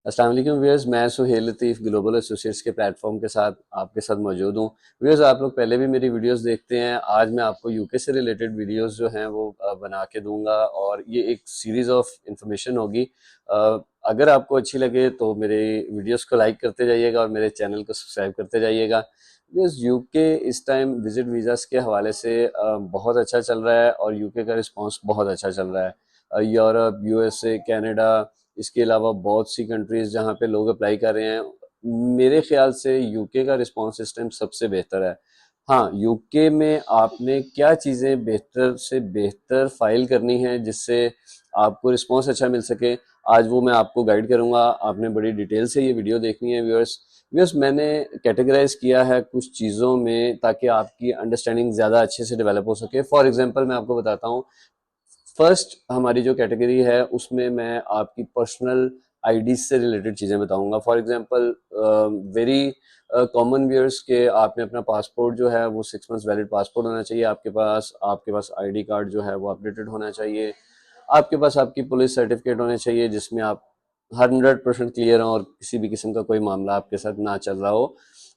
अस्सलाम वालेकुम व्यूअर्स, मैं सुहेल लतीफ़ ग्लोबल एसोसिएट्स के प्लेटफॉर्म के साथ आपके साथ मौजूद हूँ। व्यूअर्स, आप लोग पहले भी मेरी वीडियोस देखते हैं। आज मैं आपको यूके से रिलेटेड वीडियोस जो हैं वो बना के दूंगा और ये एक सीरीज़ ऑफ इंफॉर्मेशन होगी। अगर आपको अच्छी लगे तो मेरे वीडियोस को लाइक करते जाइएगा और मेरे चैनल को सब्सक्राइब करते जाइएगा। व्यूअर्स, यूके इस टाइम विजिट वीज़ास के हवाले से बहुत अच्छा चल रहा है और यूके का रिस्पॉन्स बहुत अच्छा चल रहा है। यूरोप, यूएसए, कनाडा, इसके अलावा बहुत सी कंट्रीज जहाँ पे लोग अप्लाई कर रहे हैं। मेरे ख्याल से यूके का रिस्पांस सिस्टम सबसे बेहतर है। हाँ, यूके में आपने क्या चीज़ें बेहतर से बेहतर फाइल करनी है जिससे आपको रिस्पांस अच्छा मिल सके, आज वो मैं आपको गाइड करूंगा। आपने बड़ी डिटेल से ये वीडियो देखनी है व्यूअर्स। व्यूअर्स, मैंने कैटेगराइज किया है कुछ चीज़ों में ताकि आपकी अंडरस्टैंडिंग ज़्यादा अच्छे से डेवलप हो सके। फॉर एग्जांपल मैं आपको बताता हूँ। फर्स्ट हमारी जो कैटेगरी है उसमें मैं आपकी पर्सनल आईडी से रिलेटेड चीज़ें बताऊंगा। For example, very common viewers के आपने अपना पासपोर्ट जो है वो 6 मंथ्स वैलिड पासपोर्ट होना चाहिए आपके पास आईडी कार्ड जो है वो अपडेटेड होना चाहिए। आपके पास आपकी पुलिस सर्टिफिकेट होने चाहिए जिसमें आप 100% क्लियर हो और किसी भी किस्म का कोई मामला आपके साथ ना चल रहा हो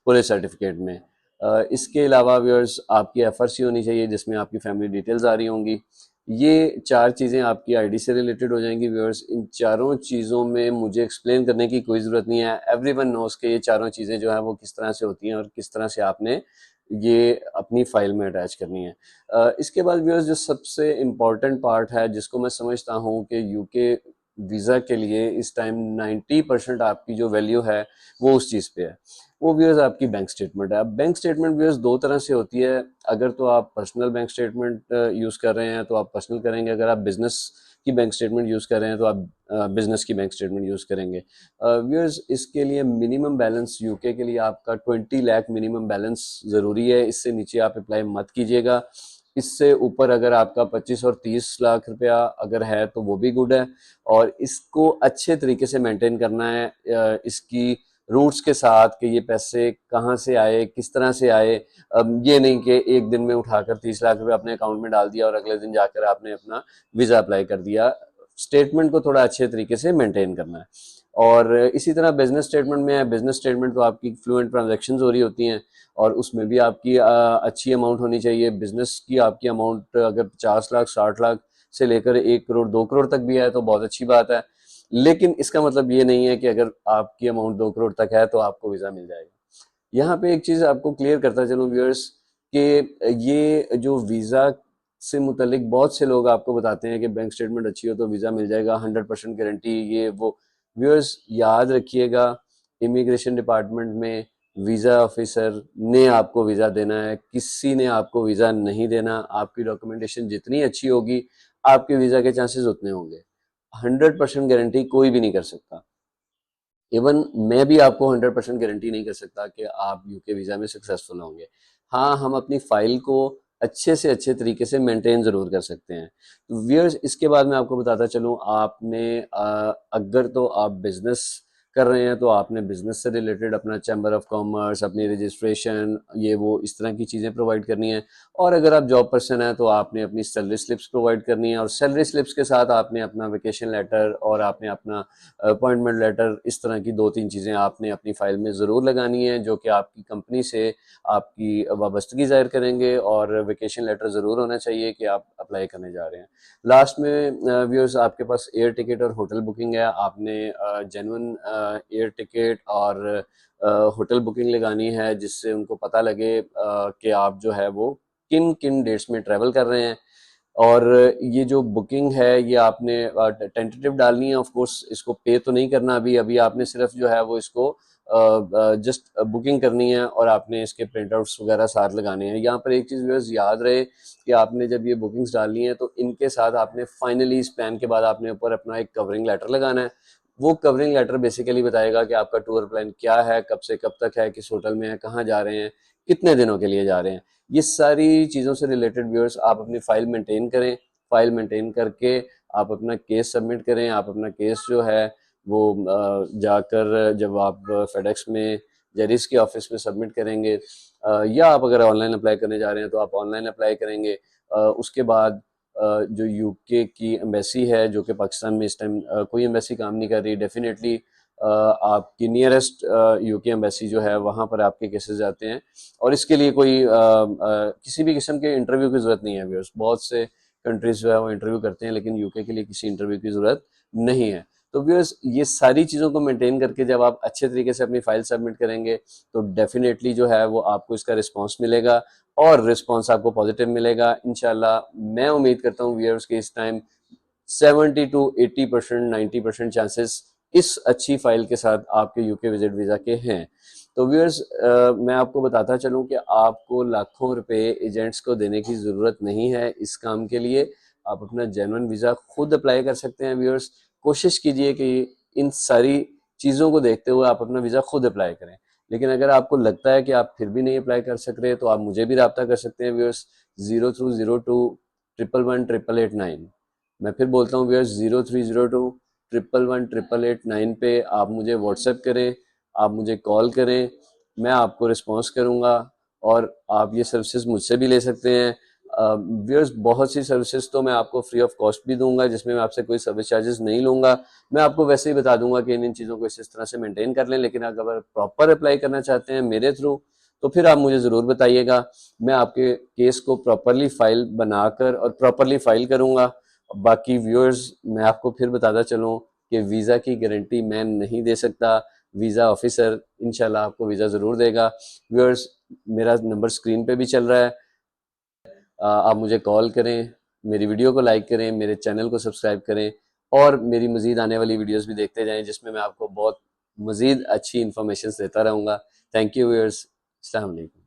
पुलिस सर्टिफिकेट में। इसके अलावा व्यूअर्स, आपकी एफआरसी होनी चाहिए जिसमें आपकी फैमिली डिटेल्स आ रही होंगी। ये चार चीज़ें आपकी आईडी से रिलेटेड हो जाएंगी व्यूअर्स। इन चारों चीज़ों में मुझे एक्सप्लेन करने की कोई ज़रूरत नहीं है, एवरीवन नोस के ये चारों चीज़ें जो है वो किस तरह से होती हैं और किस तरह से आपने ये अपनी फाइल में अटैच करनी है। इसके बाद व्यूअर्स, जो सबसे इम्पॉर्टेंट पार्ट है जिसको मैं समझता हूँ कि यूके वीज़ा के लिए इस टाइम 90% आपकी जो वैल्यू है वो उस चीज़ पे है, वो व्यूअर्स आपकी बैंक स्टेटमेंट है। अब बैंक स्टेटमेंट व्यूअर्स दो तरह से होती है। अगर तो आप पर्सनल बैंक स्टेटमेंट यूज़ कर रहे हैं तो आप पर्सनल करेंगे, अगर आप बिजनेस की बैंक स्टेटमेंट यूज़ कर रहे हैं तो आप बिजनेस की बैंक स्टेटमेंट यूज़ करेंगे। व्यूअर्स, इसके लिए मिनिमम बैलेंस यूके के लिए आपका 20 लाख मिनिमम बैलेंस ज़रूरी है। इससे नीचे आप अप्लाई मत कीजिएगा। इससे ऊपर अगर आपका 25 और 30 लाख रुपया अगर है तो वो भी गुड है। और इसको अच्छे तरीके से मेंटेन करना है, इसकी रूट्स के साथ कि ये पैसे कहाँ से आए, किस तरह से आए। अब ये नहीं कि एक दिन में उठाकर 30 लाख रुपए अपने अकाउंट में डाल दिया और अगले दिन जाकर आपने अपना वीज़ा अप्लाई कर दिया। स्टेटमेंट को थोड़ा अच्छे तरीके से मेंटेन करना है। और इसी तरह बिजनेस स्टेटमेंट में है। बिजनेस स्टेटमेंट तो आपकी फ्लुएंट ट्रांजैक्शंस हो रही होती हैं और उसमें भी आपकी अच्छी अमाउंट होनी चाहिए। बिजनेस की आपकी अमाउंट अगर 50 लाख 60 लाख से लेकर 1 करोड़ 2 करोड़ तक भी है तो बहुत अच्छी बात है। लेकिन इसका मतलब ये नहीं है कि अगर आपकी अमाउंट 2 करोड़ तक है तो आपको वीज़ा मिल जाएगा। यहाँ पे एक चीज़ आपको क्लियर करता चलूँ व्यूअर्स, कि ये जो वीज़ा से मुतलिक बहुत से लोग आपको बताते हैं कि बैंक स्टेटमेंट अच्छी हो तो वीज़ा मिल जाएगा, 100% गारंटी, ये वो। व्यूअर्स, याद रखिएगा, इमिग्रेशन डिपार्टमेंट में वीज़ा ऑफिसर ने आपको वीज़ा देना है, किसी ने आपको वीज़ा नहीं देना। आपकी डॉक्यूमेंटेशन जितनी अच्छी होगी आपके वीज़ा के चांसेस उतने होंगे। 100% गारंटी कोई भी नहीं कर सकता। इवन मैं भी आपको 100% गारंटी नहीं कर सकता कि आप यूके वीज़ा में सक्सेसफुल होंगे। हाँ, हम अपनी फाइल को अच्छे से अच्छे तरीके से मेंटेन ज़रूर कर सकते हैं। तो व्यूअर्स, इसके बाद मैं आपको बताता चलूँ, आपने अगर तो आप बिज़नेस कर रहे हैं तो आपने बिज़नेस से रिलेटेड अपना चैम्बर ऑफ कॉमर्स, अपनी रजिस्ट्रेशन, ये वो इस तरह की चीज़ें प्रोवाइड करनी है। और अगर आप जॉब पर्सन हैं तो आपने अपनी सैलरी स्लिप्स प्रोवाइड करनी है और सैलरी स्लिप्स के साथ आपने अपना वेकेशन लेटर और आपने अपना अपॉइंटमेंट लेटर, इस तरह की 2-3 चीज़ें आपने अपनी फ़ाइल में ज़रूर लगानी है जो कि आपकी कंपनी से आपकी वाबस्तगी ज़ाहिर करेंगे। और वेकेशन लेटर ज़रूर होना चाहिए कि आप अप्लाई करने जा रहे हैं। लास्ट में व्यूअर्स, आपके पास एयर टिकट और होटल बुकिंग है। आपने जेन्युइन एयर टिकट और होटल बुकिंग लगानी है जिससे उनको पता लगे कि आप जो है वो किन किन डेट्स में ट्रैवल कर रहे हैं। और ये जो बुकिंग है ये आपने टेंटेटिव डालनी है। ऑफ कोर्स इसको पे तो नहीं करना अभी अभी, आपने सिर्फ जो है वो इसको जस्ट बुकिंग करनी है और आपने इसके प्रिंट आउट्स वगैरह साथ लगाने हैं। यहाँ पर एक चीज़ व्यूअर्स याद रहे कि आपने जब ये बुकिंग्स डालनी है तो इनके साथ आपने फाइनली इस प्लान के बाद आपने ऊपर अपना एक कवरिंग लेटर लगाना है। वो कवरिंग लेटर बेसिकली बताएगा कि आपका टूर प्लान क्या है, कब से कब तक है, किस होटल में है, कहाँ जा रहे हैं, कितने दिनों के लिए जा रहे हैं। ये सारी चीज़ों से रिलेटेड व्यूअर्स आप अपनी फाइल मेंटेन करें। फाइल मेंटेन करके आप अपना केस सबमिट करें। आप अपना केस जो है वो जाकर जब आप फेडेक्स में जेरिस के ऑफिस में सबमिट करेंगे, या आप अगर ऑनलाइन अप्लाई करने जा रहे हैं तो आप ऑनलाइन अप्लाई करेंगे। उसके बाद जो यूके की एम्बेसी है जो कि पाकिस्तान में इस टाइम कोई एम्बेसी काम नहीं कर रही, डेफिनेटली आपकी नियरेस्ट यूके एम्बेसी जो है वहाँ पर आपके केसेस जाते हैं, और इसके लिए कोई किसी भी किस्म के इंटरव्यू की ज़रूरत नहीं है व्यूअर्स। बहुत से कंट्रीज जो है वो इंटरव्यू करते हैं, लेकिन यूके के लिए किसी इंटरव्यू की ज़रूरत नहीं है। तो व्यूअर्स ये सारी चीज़ों को मेंटेन करके जब आप अच्छे तरीके से अपनी फाइल सबमिट करेंगे तो डेफिनेटली जो है वो आपको इसका रिस्पॉन्स मिलेगा, और रिस्पॉन्स आपको पॉजिटिव मिलेगा इंशाल्लाह। मैं उम्मीद करता हूँ व्यूअर्स के इस टाइम 70 टू 80%, 90% चांसेस इस अच्छी फाइल के साथ आपके यूके विजिट वीज़ा के हैं। तो व्यूअर्स मैं आपको बताता चलूं कि आपको लाखों रुपए एजेंट्स को देने की ज़रूरत नहीं है इस काम के लिए। आप अपना जेन्युइन वीज़ा खुद अप्लाई कर सकते हैं व्यूअर्स। कोशिश कीजिए कि इन सारी चीज़ों को देखते हुए आप अपना वीज़ा खुद अप्लाई करें। लेकिन अगर आपको लगता है कि आप फिर भी नहीं अप्लाई कर सक रहे तो आप मुझे भी रब्ता कर सकते हैं व्यूअर्स, 0302 111 888 9। मैं फिर बोलता हूँ व्यूअर्स, 0302 111 888 9 पे आप मुझे व्हाट्सएप करें, आप मुझे कॉल करें, मैं आपको रिस्पॉन्स करूँगा, और आप ये सर्विसेज मुझसे भी ले सकते हैं। व्यूअर्स बहुत सी सर्विसेज तो मैं आपको फ्री ऑफ कॉस्ट भी दूंगा, जिसमें मैं आपसे कोई सर्विस चार्जेस नहीं लूँगा। मैं आपको वैसे ही बता दूंगा कि इन चीज़ों को इस तरह से मेंटेन कर लें, लेकिन अगर प्रॉपर अप्लाई करना चाहते हैं मेरे थ्रू तो फिर आप मुझे ज़रूर बताइएगा। मैं आपके केस को प्रॉपरली फाइल बनाकर और प्रॉपरली फाइल करूँगा। बाकी व्यूअर्स मैं आपको फिर बताता चलूँ कि वीज़ा की गारंटी मैं नहीं दे सकता, वीज़ा ऑफिसर इंशाल्लाह आपको वीज़ा ज़रूर देगा। व्यूअर्स मेरा नंबर स्क्रीन पे भी चल रहा है, आप मुझे कॉल करें, मेरी वीडियो को लाइक करें, मेरे चैनल को सब्सक्राइब करें, और मेरी मज़ीद आने वाली वीडियोस भी देखते जाएं, जिसमें मैं आपको बहुत मज़ीद अच्छी इन्फॉर्मेशन देता रहूँगा। थैंक यू व्यूअर्स, अस्सलाम वालेकुम।